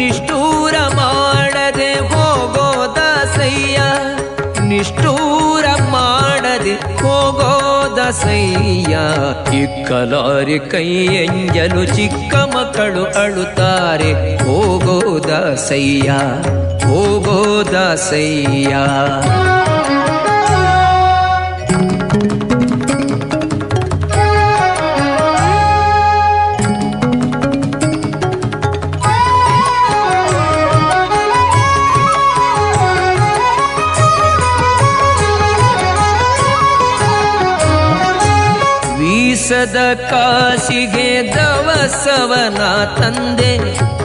ನಿಷ್ಠೂರ ಮಾಡದೆ ಹೋಗೋದಸಯ್ಯ, ನಿಷ್ಠೂರ ಮಾಡದೆ ಹೋಗೋದಸಯ್ಯ. ಇಕ್ಕಲಾರಿ ಕೈಯಂಜಲು ಚಿಕ್ಕ ಮಕ್ಕಳು ಅಳುತ್ತಾರೆ, ಹೋಗೋದಸಯ್ಯ ಹೋಗೋದಸಯ್ಯ. ಬೀಸದ ಕಾಸಿಗೆ ದವಸವನ ತಂದೆ,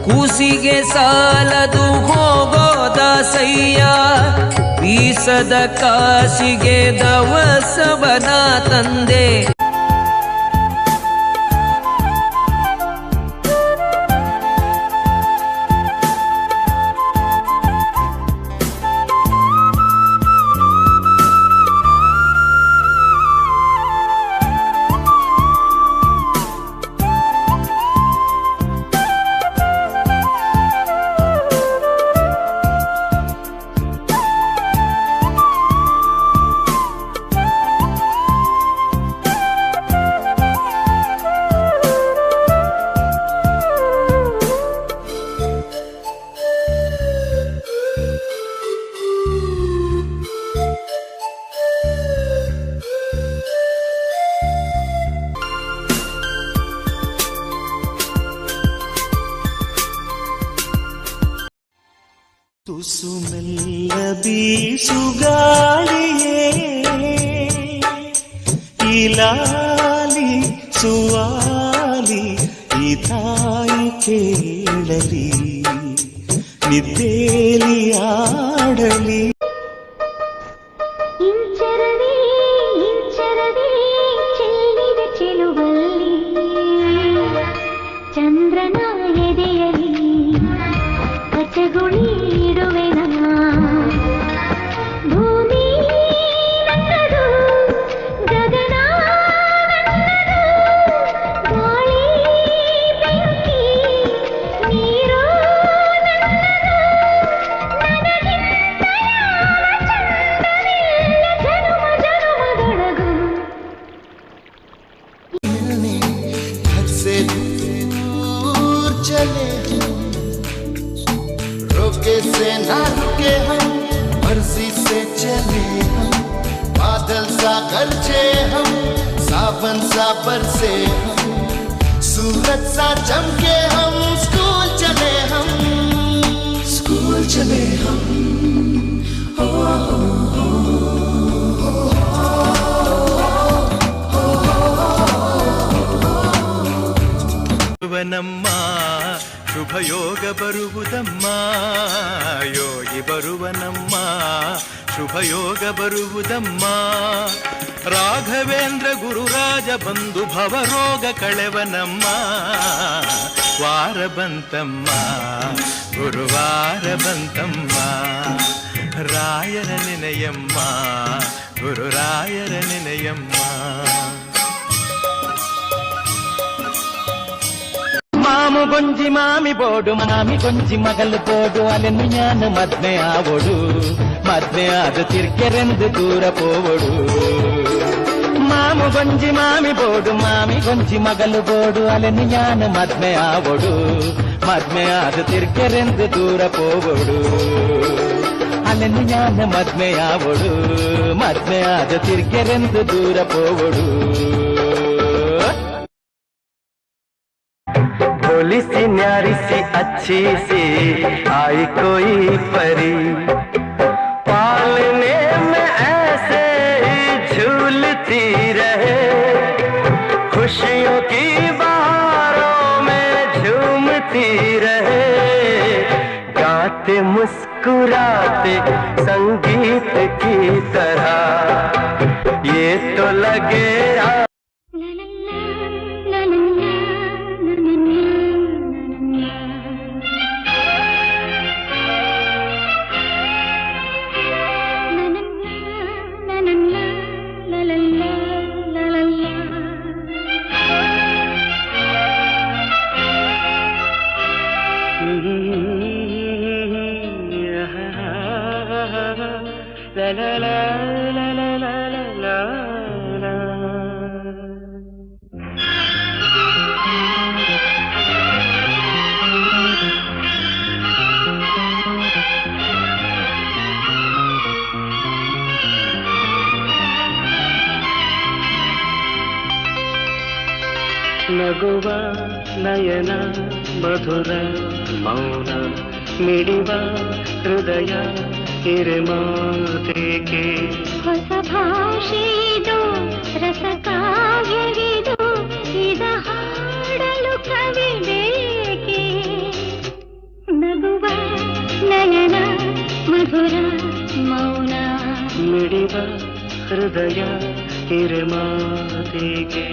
ಕೂಸಿಗೆ ಸಾಲದು ಹೋಗೋದಸಯ್ಯ. ಬೀಸದ ಕಾಸಿಗೆ ದವಸವನ ತಂದೆ, ತುಸು ಮೆಲ್ಲ ಬೀಸುಗಾಳಿಯೇ ಈ ಲಾಲಿ ಸುವಾಲಿ ಈ ತಾಯಿ ಕೇಳಲಿ, ನಿದ್ದೇಲಿ ಆಡಲಿ. ಇಂಚರವೇ ಇಂಚರವೇ ಚೆಲ್ಲಿದ ಚೆಲುವಲ್ಲಿ, ಚಂದ್ರನ ಎದೆಯಲಿ ಪಚಗುಳಿಡುವೆನ. ಭೂಮಿ ನನ್ನದು, ಗಗನ ನನ್ನದು, ಗಾಳಿ ಬೆಂಕಿ ನೀರು ನನ್ನದು. ನನಗಿಂತ ಯಾವ ಚಂದವಿಲ್ಲ ಜನುಮ ಜನುಮದೊಳಗು. घर से दूर चले रोके से ना रुके हम, मर्जी से चले हम. बादल सा गरजे हम, सावन सा बरसे हम, सूरज सा चमके हम. स्कूल चले हम, स्कूल चले हम. ನಮ್ಮ ಶುಭಯೋಗ ಬರುವುದಮ್ಮ, ಯೋಗಿ ಬರುವನಮ್ಮ, ಶುಭಯೋಗ ಬರುವುದಮ್ಮ. ರಾಘವೇಂದ್ರ ಗುರುರಾಜ ಬಂಧು ಭವರೋಗ ಕಳೆವನಮ್ಮ, ವಾರ ಬಂತಮ್ಮ ಗುರುವಾರ ಬಂತಮ್ಮ. ರಾಯರ ನೆನೆಯಮ್ಮ, ಗುರುರಾಯರ ನೆನೆಯಮ್ಮ. മാമു കൊഞ്ചി മാമി പോടു, മാമി കൊഞ്ചി മകൾ പോടു, അലന്നു ഞാൻ മദ്നെ ആവോടു, മദ്നെ അത് തിരിക്കരെന്ത് ദൂര പോവോടു. മാമു കൊഞ്ചി മാമി പോടു, മാമി കൊഞ്ചി മകൾ പോടു, അലന്നു ഞാൻ മദ്നെ ആവോടു, മദ്നെ അത് തിരിക്കരെന്ത് ദൂര പോവോടു. അലന്നു ഞാൻ മദ്നെ ആവോടു, മദ്നെ അത് തിരിക്കരെന്ത് ദൂര പോവോടു. भोली सी न्यारी सी अच्छी सी आई कोई परी, पालने में ऐसे ही झूलती रहे, खुशियों की बहारों में झूमती रहे, गाते मुस्कुराते संगीत की तरह ये तो लगे. la la la la la la la. ನಗುವ ನಯನ ಮಧುರ ಮೌನ ಮಿಡಿವ ಹೃದಯ ಹಿರಿಮಾತೇಕೆ ಹೊಸ ಭಾಷೆಯಿದು ರಸ ಕಾವ್ಯವಿದು ಇದ ಹಾಡಲು ಕವಿ ಬೇಕೆ ನಗುವ ನಯನ ಮಧುರ ಮೌನ ಮಿಡಿವ ಹೃದಯ ಹಿರಿಮಾತೇಕೆ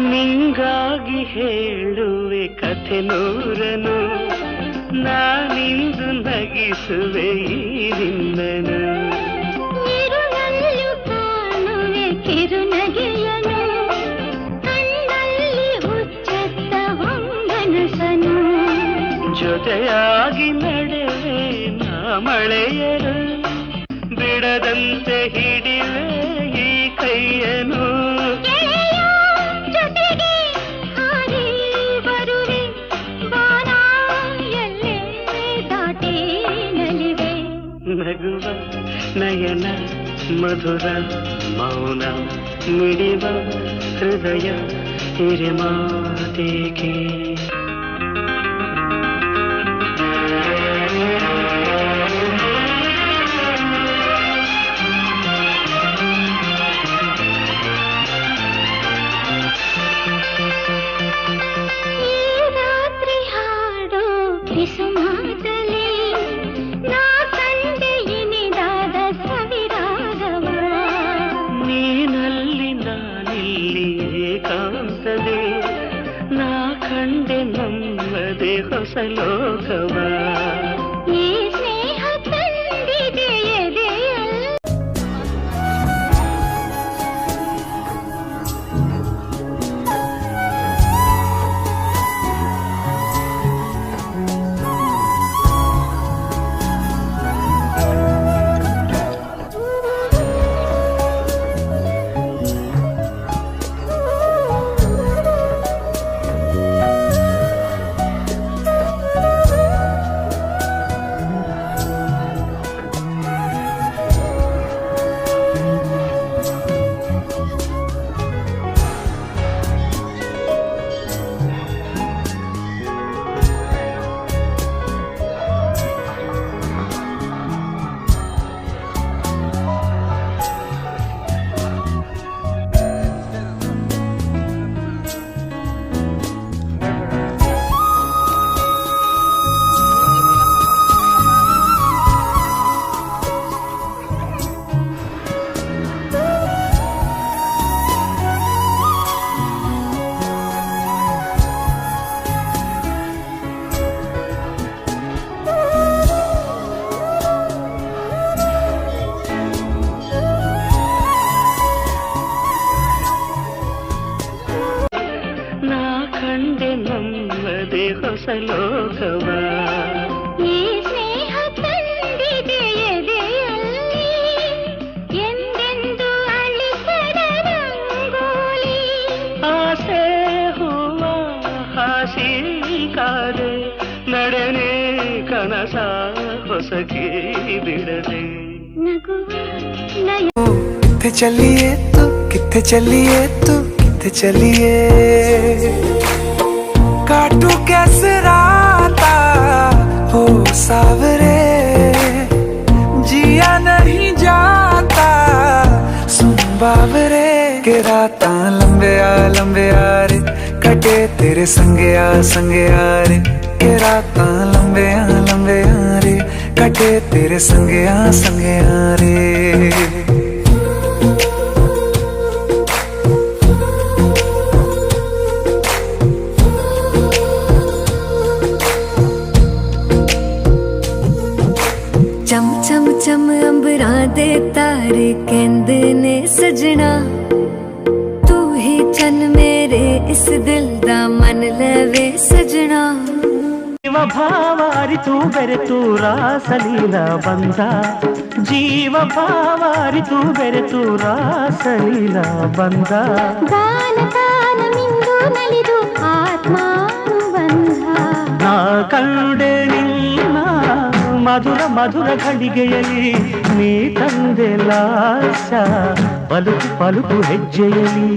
ನಿಂಗಾಗಿ ಹೇಳುವೆ ಕಥೆ ನೂರನು ನಾನಿಂದು ನಗಿಸುವೆ ಈ ನಿನ್ನನು ಇರುಳಲ್ಲೂ ಕಾಣುವೆ ಕಿರುನಗೆಯನು ಕಣ್ಣಲ್ಲಿ ಹುಚ್ಚೆತ್ತ ಹೊಂಗನಸನು ಜೊತೆಯಾಗಿ ನಡೆವೆ ನಾ ಮಳೆಯರು ಬಿಡದಂತೆ ಹಿಡಿವೆ ಈ ಕೈಯನು ನಗುವ ನಯನ ಮಧುರ ಮೌನ ಮಿಡಿವ ಹೃದಯ ಹಿರಿಮಾತೇಕೆ ಈ ರಾತ್ರಿ ಹಾಡೋ ಕಿಸುಮಾತಲಿ ನೀನಲ್ಲಿ ನಾನಿಲ್ಲಿ ಏಕಾಂತದೆ ನಾ ಕಂಡೆ ನಮ್ಮದೆ ಹೊಸ ಲೋಕವ ಈ ಸ್ನೇಹ ತಂದಿದೆ ಎದೆಯಲ್ಲಿ ಕಂಡೆ ನಮ್ಮದೆ ಹೊಸ ಲೋಕವ ಈ ಸ್ನೇಹ ತಂದಿದೆ ಎದೆಯಲ್ಲಿ ಎಂದೆಂದು ಅಳಿಸದ ರಂಗೋಲಿ ಆಸೆ ಹೂವ ಹಾಸಿ ಕಾದೆ ನಡೆನೆ ಕನಸ ಹೊಸಕಿ ಬಿಡದೆ ನಗುವ ನಯ किथे चलिए तू किथे चलिए तू किथे चलिए काटू कैसे राता हो सावरे जिया नहीं जाता सुन बावरे के राता लंबे आ रे कटे तेरे संगे आ रे के राता लंबे आ रे कटे तेरे संगे आ रे चम अंबरां दे तारे कहंदे ने सजना तू ही चन मेरे इस दिल दा मन लवे सजना ಜೀವ ಭಾವಾರಿತು ಬೆರೆತು ರಾಸಲೀಲ ಬಂದ ಜೀವ ಭಾವಾರಿತು ಬೆರೆತು ರಾಸಲೀಲ ಬಂದ ಗಾನ ತಾನ ಮಿಂದು ನಲಿದು ಆತ್ಮಾನುಬಂಧ ನಾ ಕಂಡೆ ನಿನ್ನ ಮಧುರ ಮಧುರ ಘಳಿಗೆಯಲ್ಲಿ ನೀ ತಂದೆ ಲಾಸ ಪಲುಕು ಪಲುಕು ಹೆಜ್ಜೆಯಲ್ಲಿ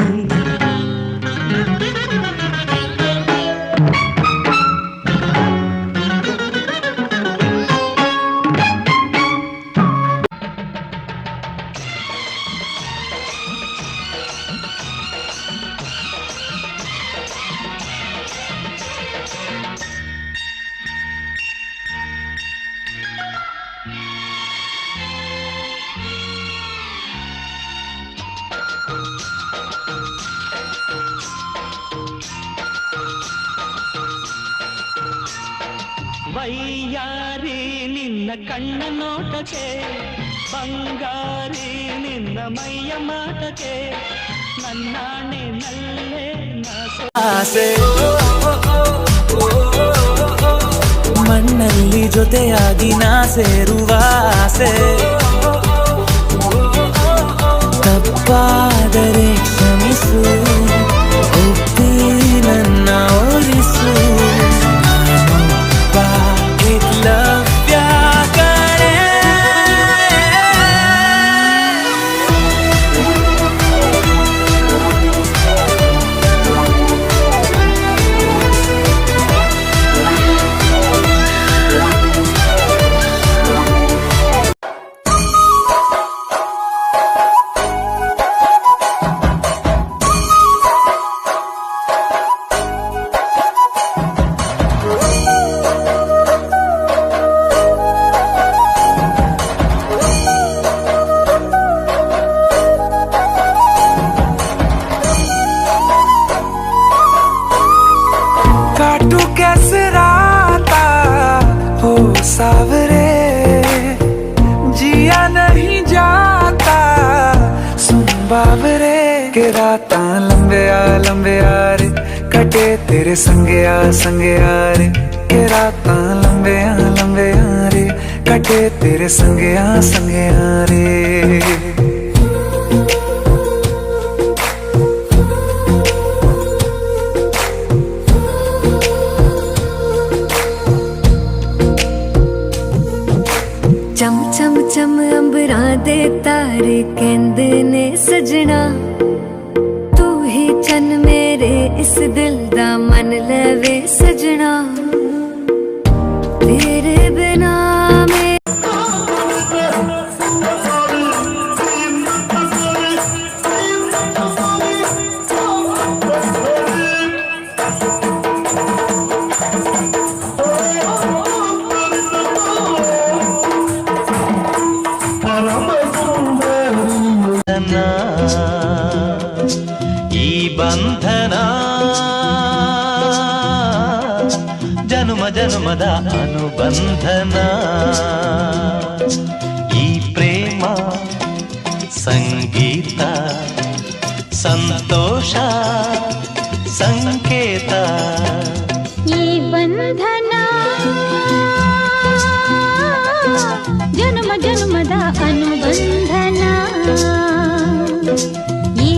ವೈಯಾರಿ ನಿನ್ನ ಕಣ್ಣ ನೋಟಕ್ಕೆ ಬಂಗಾರಿ ನಿನ್ನ ಮೈಯ ಮಾಟಕ್ಕೆ ನನ್ನಾಣೆ ನಲ್ಲೇ ಆಸೆ ಮಣ್ಣಲ್ಲಿ ಜೊತೆಯಾಗಿ ನಾ ಸೇರುವ ಆಸೆ ತಪ್ಪಾದರೆ ಕ್ಷಮಿಸು ಒಪ್ಪಿ ನನ್ನ ಓರಿಸು काटू कैसे राता हो सावरे जिया नहीं जाता सुन बाबरे के राता लंबे आ रे कटे तेरे संगे आ रे के राता लंबे आ रे कटे तेरे संगे आ रे चम चम चम अंबरां दे तारे कहंदे ने सजना तू ही चन मेरे इस दिल दा मन लवे सजना तेरे बिना मैं ಈ ಬಂಧನ ಜನುಮ ಜನುಮದ ಅನುಬಂಧನ ಈ ಪ್ರೇಮ ಸಂಗೀತ ಸಂತೋಷ ಸಂಕೇತ ಈ ಬಂಧನ ಜನ್ಮ ಜನ್ಮದ ಅನುಬಂಧನ ಈ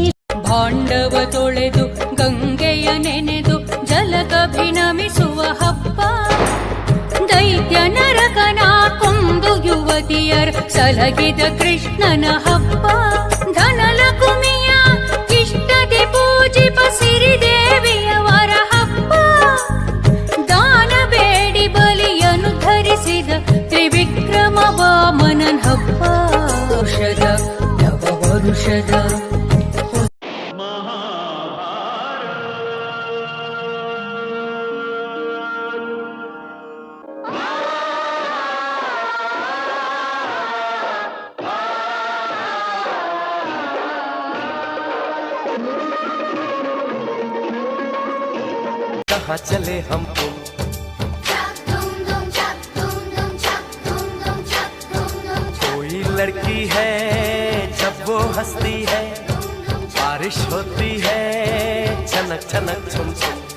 ಭಾಂಡವ ತೊಳೆದು ಗಂಗೆಯ ನೆನೆದು ಜಲಕಭಿನಮಿಸುವ ಹಬ್ಬ ದೈತ್ಯ ನರಕನ ಕೊಂದು ಯುವತಿಯರ ಸಲಗಿದ ಕೃಷ್ಣನ ಹಬ್ಬ ಧನಲಕುಮಿಯ ಇಷ್ಟದೆ ಪೂಜಿಪ ಸಿರಿದೇವಿಯವರ ಹಬ್ಬ ದಾನ ಬೇಡಿ ಬಲಿಯನ್ನು ಧರಿಸಿದ ತ್ರಿವಿಕ್ರಮ ವಾಮನನ್ ಹಬ್ಬ ಔಷಧ ನವ ವರುಷದ कहाँ चले हमको कोई है जब वो हंसती है, बारिश होती है छनक छनक छुम छुम।